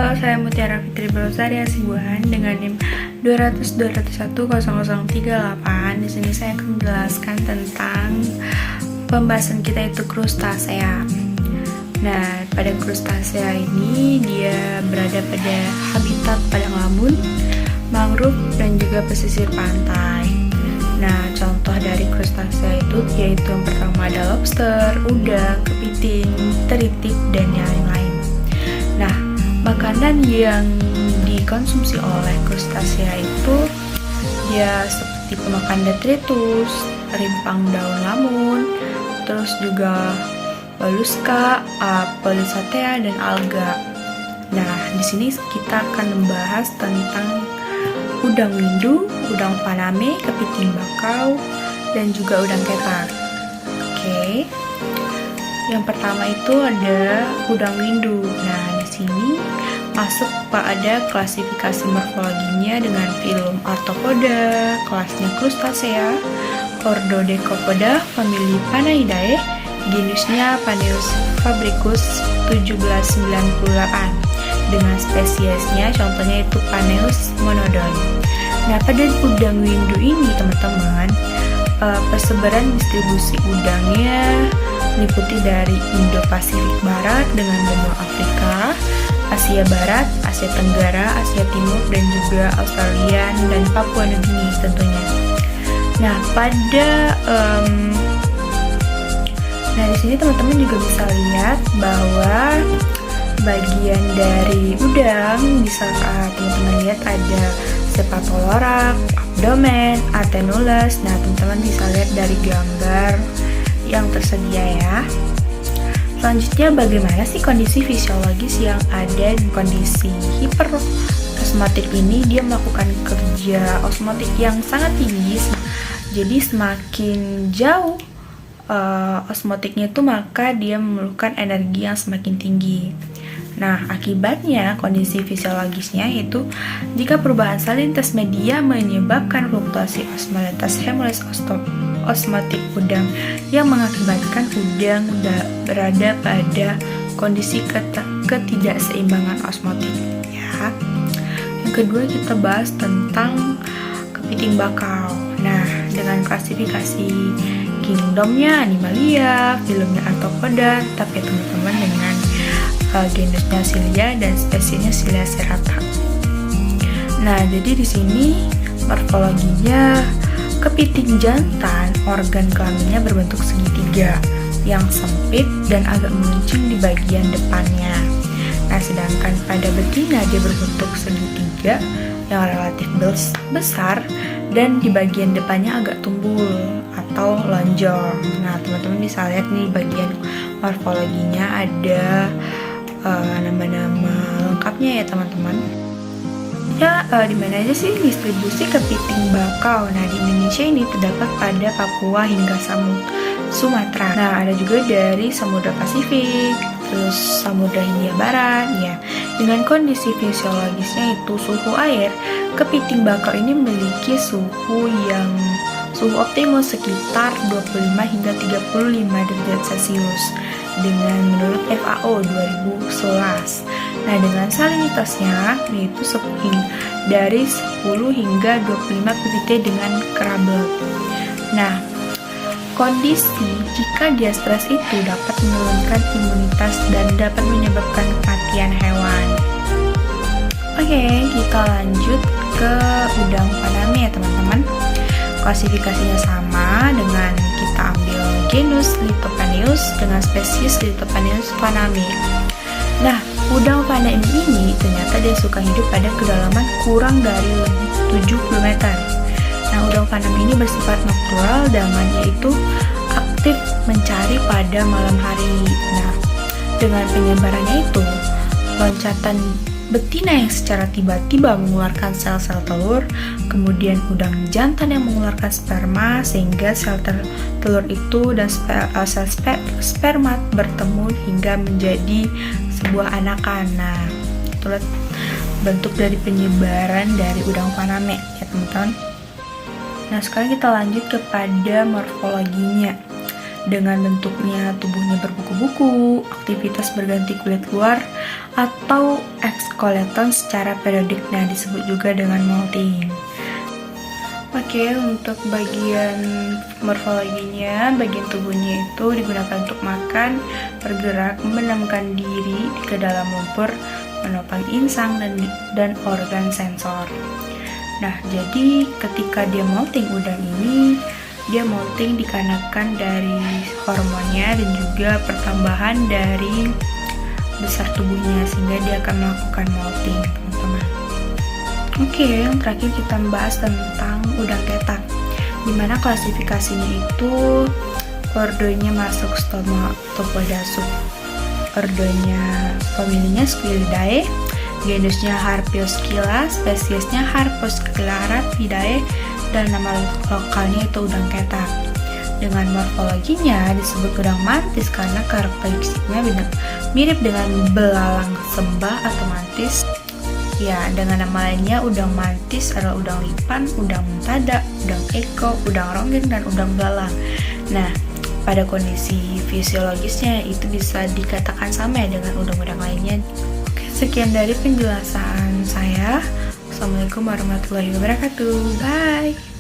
Halo, saya Mutiara Fitri Brosari Asibuan dengan NIM 20020010038. Di sini saya akan menjelaskan tentang pembahasan kita itu krustasea. Nah, pada krustasea ini dia berada pada habitat padang lamun, mangrove dan juga pesisir pantai. Nah, contoh dari krustasea itu yaitu yang pertama ada lobster, udang, kepiting, teritik dan yang lain-lain. Nah, makanan yang dikonsumsi oleh krustasea itu dia seperti pemakan detritus, rimpang daun lamun, terus juga molluska, polychaeta dan alga. Nah, di sini kita akan membahas tentang udang windu, udang faname, kepiting bakau, dan juga udang ketar. Oke. Yang pertama itu ada udang windu. Nah, di sini masuk pada klasifikasi morfologinya dengan filum Arthropoda, kelasnya Krustasea, Ordodecapoda, famili Panaidae, genusnya Paneus fabricus 1798, dengan spesiesnya contohnya itu Paneus monodon. Nah, pada udang windu ini teman-teman, persebaran distribusi udangnya meliputi dari Indo-Pasifik Barat dengan benua Afrika, Asia Barat, Asia Tenggara, Asia Timur, dan juga Australia dan Papua Nugini tentunya. Nah, di sini teman-teman juga bisa lihat bahwa bagian dari udang bisa teman-teman lihat ada sepatolorak, abdomen, atenules. Nah, teman-teman bisa lihat dari gambar yang tersedia ya. Selanjutnya, bagaimana sih kondisi fisiologis yang ada di kondisi hiperosmotik ini? Dia melakukan kerja osmotik yang sangat tinggi. Jadi semakin jauh osmotiknya itu, maka dia memerlukan energi yang semakin tinggi. Nah, akibatnya kondisi fisiologisnya itu jika perubahan salintas media menyebabkan fluktuasi osmolitas hemolis osmotik udang yang mengakibatkan udang berada pada kondisi ketidakseimbangan osmotik ya. Yang kedua, kita bahas tentang kepiting bakau. Nah, dengan klasifikasi kingdomnya Animalia, filumnya Arthropoda, tapi teman-teman dengan genusnya Cilia dan spesiesnya Cilia serrata. Nah, jadi di sini morfologinya kepiting jantan, organ kelaminnya berbentuk segitiga yang sempit dan agak melincing di bagian depannya. Nah, sedangkan pada betina dia berbentuk segitiga yang relatif besar dan di bagian depannya agak tumbul atau lonjong. Nah, teman-teman bisa lihat nih bagian morfologinya ada nama-nama lengkapnya ya teman-teman. Ya, di mana aja sih distribusi kepiting bakau? Nah, di Indonesia ini terdapat pada Papua hingga Sumatera. Nah, ada juga dari Samudra Pasifik, terus Samudra Hindia Barat ya. Dengan kondisi fisiologisnya itu suhu air, kepiting bakau ini memiliki suhu optimum sekitar 25 hingga 35 derajat Celcius dengan menurut FAO 2011. Nah, dengan salinitasnya yaitu dari 10 hingga 25 ppt dengan Krabbe. Nah, kondisi jika dia stres itu dapat menurunkan imunitas dan dapat menyebabkan kematian hewan. Oke, kita lanjut ke udang faname ya teman-teman. Klasifikasinya sama dengan kita ambil genus Lithopaneus dengan spesies Lithopaneus faname. Nah, udang faname ini ternyata dia suka hidup pada kedalaman kurang dari 70 meter. Nah, udang faname ini bersifat nocturnal, dangannya itu aktif mencari pada malam hari. Nah, dengan penyebarannya itu, loncatan betina yang secara tiba-tiba mengeluarkan sel-sel telur, kemudian udang jantan yang mengeluarkan sperma, sehingga sel telur itu dan sel sperma bertemu hingga menjadi sebuah anakan. Nah, itulah bentuk dari penyebaran dari udang faname ya teman-teman. Nah, sekarang kita lanjut kepada morfologinya. Dengan bentuknya tubuhnya berbuku-buku, aktivitas berganti kulit luar atau ekskoleton secara periodik. Nah, disebut juga dengan molting. Oke, untuk bagian morfologinya, bagian tubuhnya itu digunakan untuk makan, bergerak, menenangkan diri ke dalam lumpur, menopang insang dan organ sensor. Nah, jadi ketika dia molting udang ini, dia molting dikarenakan dari hormonnya dan juga pertambahan dari besar tubuhnya, sehingga dia akan melakukan molting, teman-teman. Oke, yang terakhir kita bahas tentang udang ketak, dimana klasifikasinya itu ordonya masuk Stomatopoda sub, ordonya familinya Squilidae, genusnya Harpyoscylla, spesiesnya Harpyoscylla rapidae, dan nama lokalnya itu udang ketak. Dengan morfologinya disebut udang mantis karena karakteristiknya mirip dengan belalang sembah atau mantis. Ya, dengan nama lainnya udang mantis adalah udang lipan, udang mentada, udang eko, udang ronggeng, dan udang belalang. Nah, pada kondisi fisiologisnya itu bisa dikatakan sama ya dengan udang-udang lainnya. Oke, sekian dari penjelasan saya. Assalamualaikum warahmatullahi wabarakatuh. Bye.